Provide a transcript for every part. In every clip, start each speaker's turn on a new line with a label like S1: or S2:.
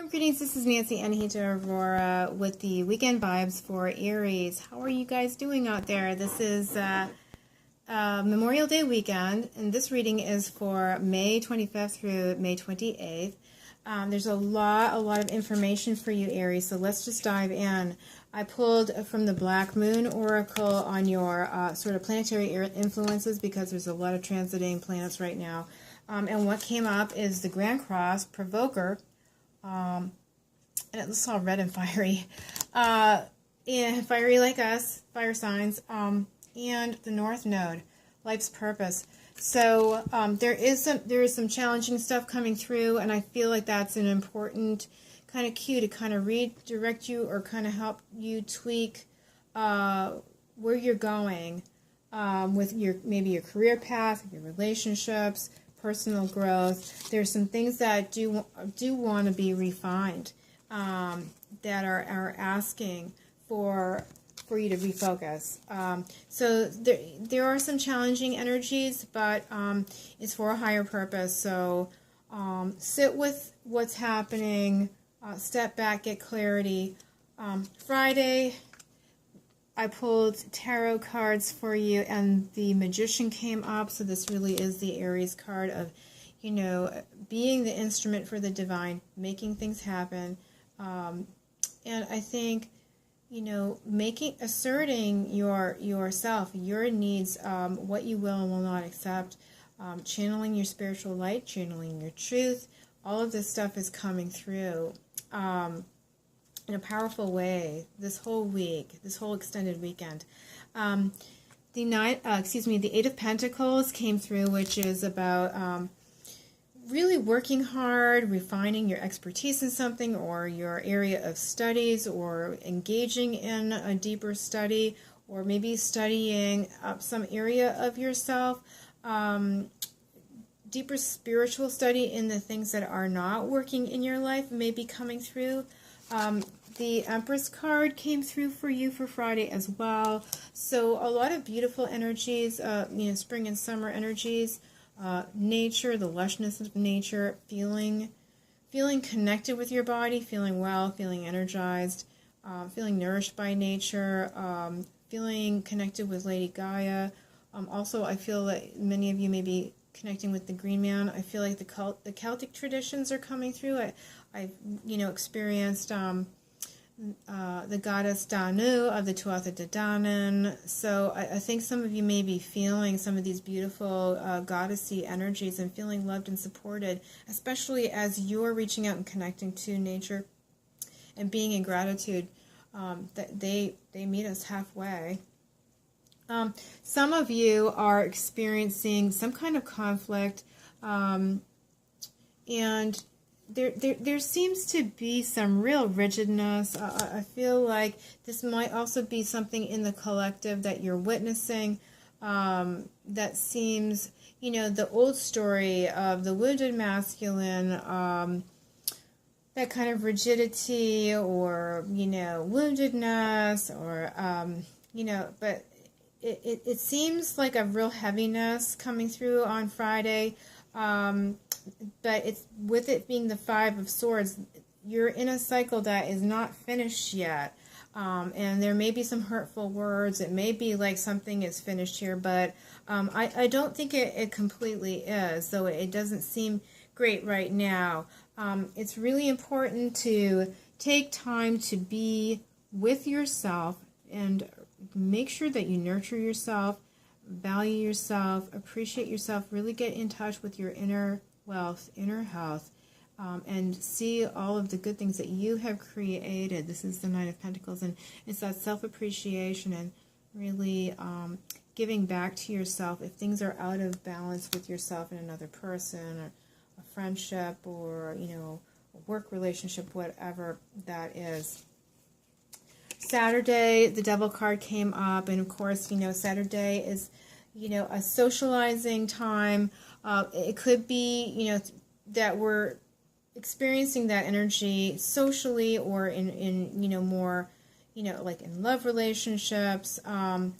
S1: Greetings, this is Nancy Anahita Aurora with the weekend vibes for Aries. How are you guys doing out there? This is Memorial Day weekend, and this reading is for May 25th through May 28th. There's a lot of information for you, Aries, so let's just dive in. I pulled from the Black Moon Oracle on your sort of planetary influences because there's a lot of transiting planets right now. And what came up is the Grand Cross, Provoker, and it's all red and fiery, and fiery like us, fire signs, and the North Node, life's purpose. So there is some challenging stuff coming through, and I feel like that's an important kind of cue to kind of redirect you or kind of help you tweak where you're going with maybe your career path, your relationships, personal growth. There's some things that do want to be refined, that are asking for you to refocus. So there are some challenging energies, but it's for a higher purpose. So sit with what's happening, step back, get clarity. Friday, I pulled tarot cards for you, and the Magician came up. So this really is the Aries card of, being the instrument for the divine, making things happen. And I think, asserting yourself, your needs, what you will and will not accept, channeling your spiritual light, channeling your truth. All of this stuff is coming through in a powerful way this whole week, this whole extended weekend. The Eight of Pentacles came through, which is about really working hard, refining your expertise in something or your area of studies, or engaging in a deeper study, or maybe studying up some area of yourself, deeper spiritual study in the things that are not working in your life may be coming through. The Empress card came through for you for Friday as well. So a lot of beautiful energies, spring and summer energies, nature, the lushness of nature, feeling connected with your body, feeling well, feeling energized, feeling nourished by nature, feeling connected with Lady Gaia. Also, I feel that many of you may be connecting with the Green Man. I feel like the Celtic traditions are coming through. I've experienced the goddess Danu of the Tuatha De Danann. So I think some of you may be feeling some of these beautiful goddessy energies and feeling loved and supported, especially as you're reaching out and connecting to nature and being in gratitude that they meet us halfway. Some of you are experiencing some kind of conflict, and there seems to be some real rigidness. I feel like this might also be something in the collective that you're witnessing, that seems, the old story of the wounded masculine, that kind of rigidity or, woundedness or, but it seems like a real heaviness coming through on Friday. But it's with it being the Five of Swords, you're in a cycle that is not finished yet. And there may be some hurtful words. It may be like something is finished here, but I don't think it completely is, though it doesn't seem great right now. It's really important to take time to be with yourself and make sure that you nurture yourself, value yourself, appreciate yourself, really get in touch with your inner wealth, inner health, and see all of the good things that you have created. This is the Nine of Pentacles, and it's that self-appreciation and really giving back to yourself if things are out of balance with yourself and another person, or a friendship, or a work relationship, whatever that is. Saturday, the Devil card came up, and of course, Saturday is, a socializing time. It could be, that we're experiencing that energy socially or in more, like in love relationships. In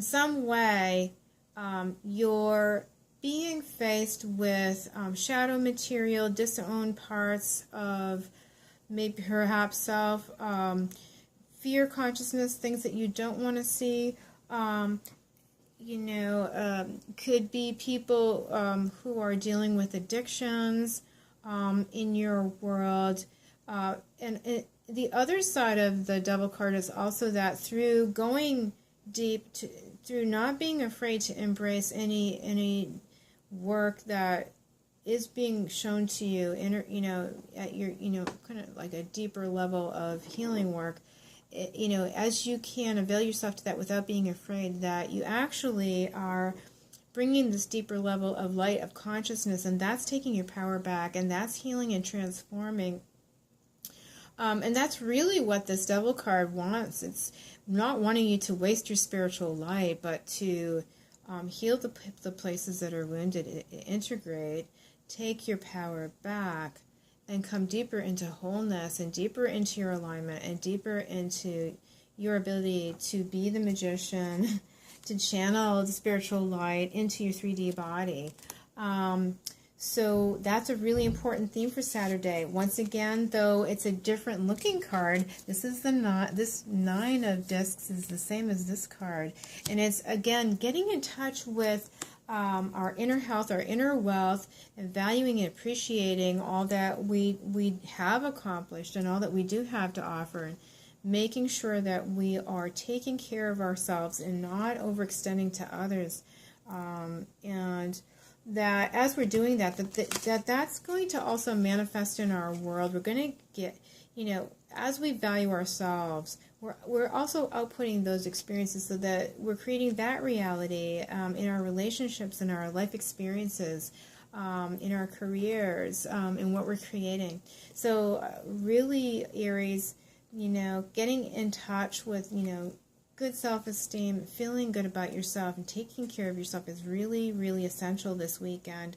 S1: some way, you're being faced with shadow material, disowned parts of maybe perhaps self, fear consciousness, things that you don't want to see. Could be people who are dealing with addictions in your world. The other side of the Devil card is also that through going deep, through not being afraid to embrace any work that is being shown to you, at your, kind of like a deeper level of healing work, as you can avail yourself to that without being afraid, that you actually are bringing this deeper level of light of consciousness, and that's taking your power back, and that's healing and transforming. And that's really what this Devil card wants. It's not wanting you to waste your spiritual light, but to heal the places that are wounded, integrate, take your power back, and come deeper into wholeness and deeper into your alignment and deeper into your ability to be the magician, to channel the spiritual light into your 3D body. So that's a really important theme for Saturday. Once again, though, it's a different looking card. This Nine of Discs is the same as this card. And it's, again, getting in touch with our inner health, our inner wealth, and valuing and appreciating all that we have accomplished and all that we do have to offer, and making sure that we are taking care of ourselves and not overextending to others, and that as we're doing that's going to also manifest in our world. We're going to get, as we value ourselves, we're also outputting those experiences, so that we're creating that reality in our relationships, in our life experiences, in our careers, in what we're creating. So really, Aries, getting in touch with, good self-esteem, feeling good about yourself, and taking care of yourself is really, really essential this weekend.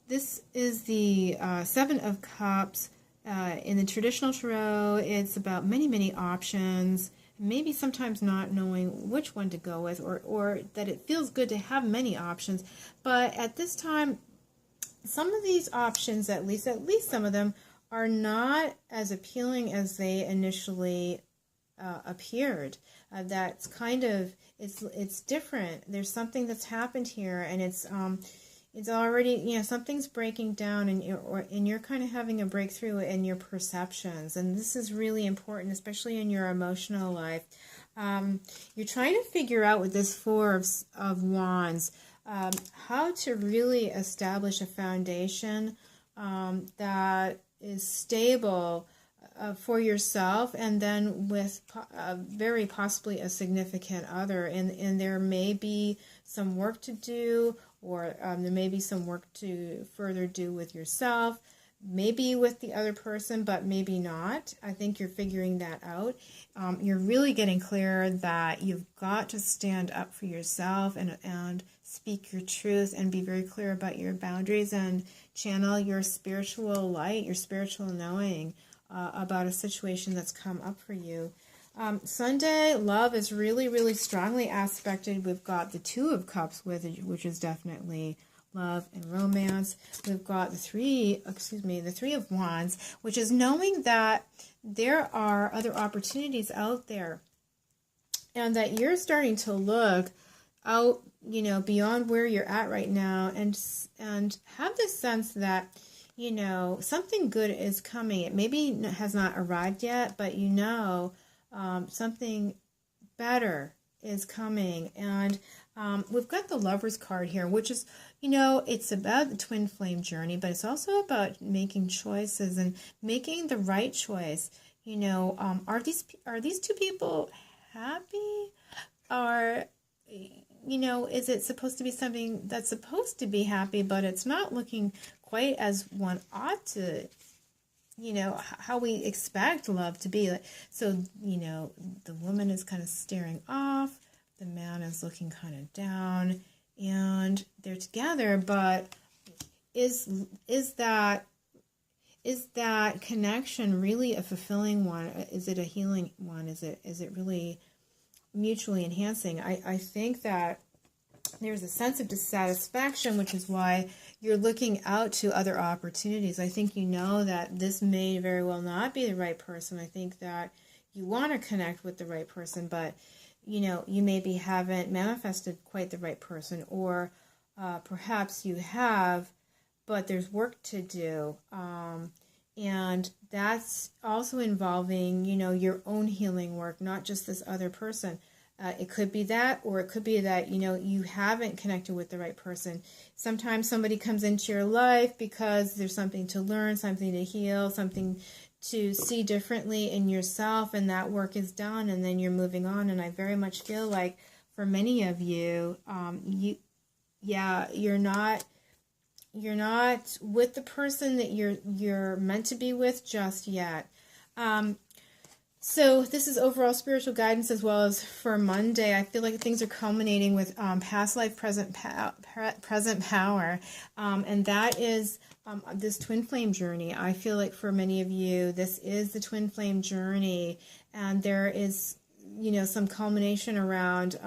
S1: This is the Seven of Cups. In the traditional tarot, it's about many, many options, maybe sometimes not knowing which one to go with, or that it feels good to have many options. But at this time, some of these options, at least some of them, are not as appealing as they initially appeared. That's kind of, it's different. There's something that's happened here, and it's already, something's breaking down, and you're kind of having a breakthrough in your perceptions, and this is really important, especially in your emotional life. You're trying to figure out with this Four of Wands how to really establish a foundation that is stable for yourself, and then with very possibly a significant other, and there may be some work to do, or there may be some work to further do with yourself, maybe with the other person, but maybe not. I think you're figuring that out. You're really getting clear that you've got to stand up for yourself and speak your truth, and be very clear about your boundaries, and channel your spiritual light, your spiritual knowing about a situation that's come up for you. Sunday, love is really, really strongly aspected. We've got the Two of Cups, which is definitely love and romance. We've got the Three of Wands, which is knowing that there are other opportunities out there, and that you're starting to look out, beyond where you're at right now, and have this sense that, something good is coming. It maybe has not arrived yet, but something better is coming. And we've got the Lover's card here, which is, it's about the twin flame journey, but it's also about making choices and making the right choice. Are these two people happy? Is it supposed to be something that's supposed to be happy, but it's not looking quite as one ought to, how we expect love to be. So, the woman is kind of staring off, the man is looking kind of down, and they're together, but is that connection really a fulfilling one? Is it a healing one? Is it really mutually enhancing? I think that there's a sense of dissatisfaction, which is why you're looking out to other opportunities. I think you know that this may very well not be the right person. I think that you want to connect with the right person, but you maybe haven't manifested quite the right person, or perhaps you have, but there's work to do. And that's also involving, your own healing work, not just this other person. It could be that, or it could be that, you haven't connected with the right person. Sometimes somebody comes into your life because there's something to learn, something to heal, something to see differently in yourself, and that work is done, and then you're moving on. And I very much feel like for many of you, you're not with the person that you're meant to be with just yet. So this is overall spiritual guidance as well as for Monday. I feel like things are culminating with past life, present power, and that is this twin flame journey. I feel like for many of you, this is the twin flame journey, and there is, some culmination around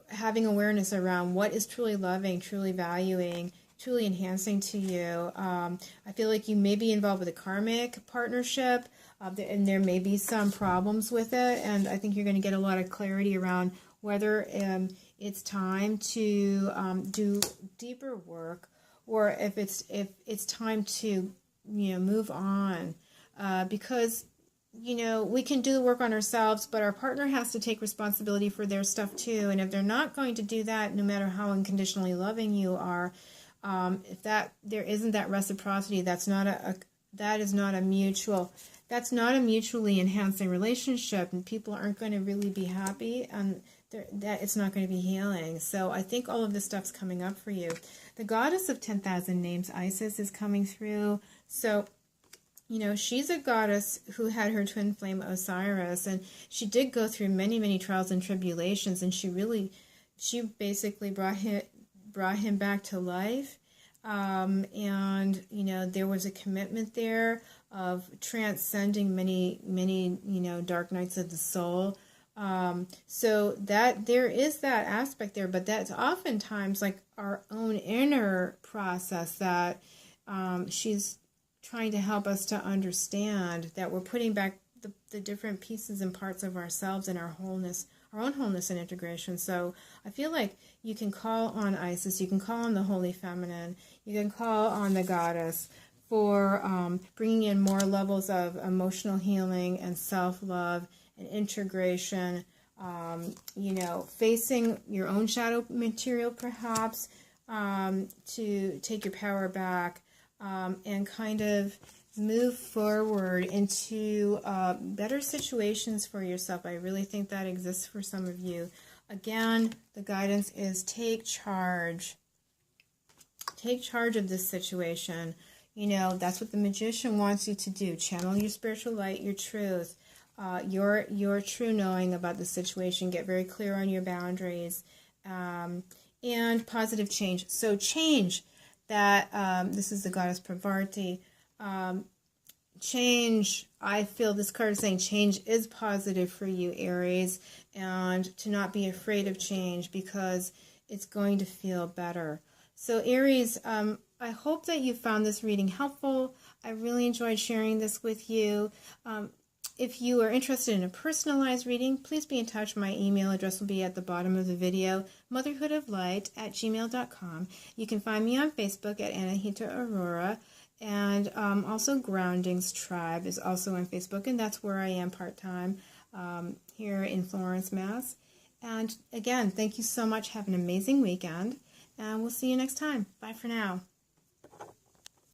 S1: having awareness around what is truly loving, truly valuing, truly enhancing to you. I feel like you may be involved with a karmic partnership, and there may be some problems with it, and I think you're going to get a lot of clarity around whether it's time to do deeper work, or if it's time to move on, because we can do the work on ourselves, but our partner has to take responsibility for their stuff too. And if they're not going to do that, no matter how unconditionally loving you are, if there isn't that reciprocity, that's not a mutually enhancing relationship, and people aren't going to really be happy, and that it's not going to be healing. So I think all of this stuff's coming up for you. The goddess of 10,000 names, Isis, is coming through. So she's a goddess who had her twin flame Osiris, and she did go through many, many trials and tribulations, and she basically brought him back to life. And there was a commitment there of transcending many, many, dark nights of the soul. So that there is that aspect there, but that's oftentimes like our own inner process that she's trying to help us to understand, that we're putting back the different pieces and parts of ourselves and our wholeness, our own wholeness and integration. So I feel like you can call on Isis, you can call on the Holy Feminine, you can call on the Goddess for bringing in more levels of emotional healing and self-love and integration, facing your own shadow material perhaps, to take your power back, and kind of move forward into better situations for yourself. I really think that exists for some of you. Again, the guidance is take charge. Take charge of this situation. That's what the magician wants you to do. Channel your spiritual light, your truth, your true knowing about the situation. Get very clear on your boundaries, and positive change. So change that, this is the goddess Pravarti. Change, I feel this card is saying change is positive for you, Aries, and to not be afraid of change because it's going to feel better. So Aries, I hope that you found this reading helpful. I really enjoyed sharing this with you. If you are interested in a personalized reading, please be in touch. My email address will be at the bottom of the video, motherhoodoflight@gmail.com. You can find me on Facebook at Anahita Aurora, and also Groundings Tribe is also on Facebook, and that's where I am part-time here in Florence, Mass. And again, thank you so much. Have an amazing weekend, and we'll see you next time. Bye for now.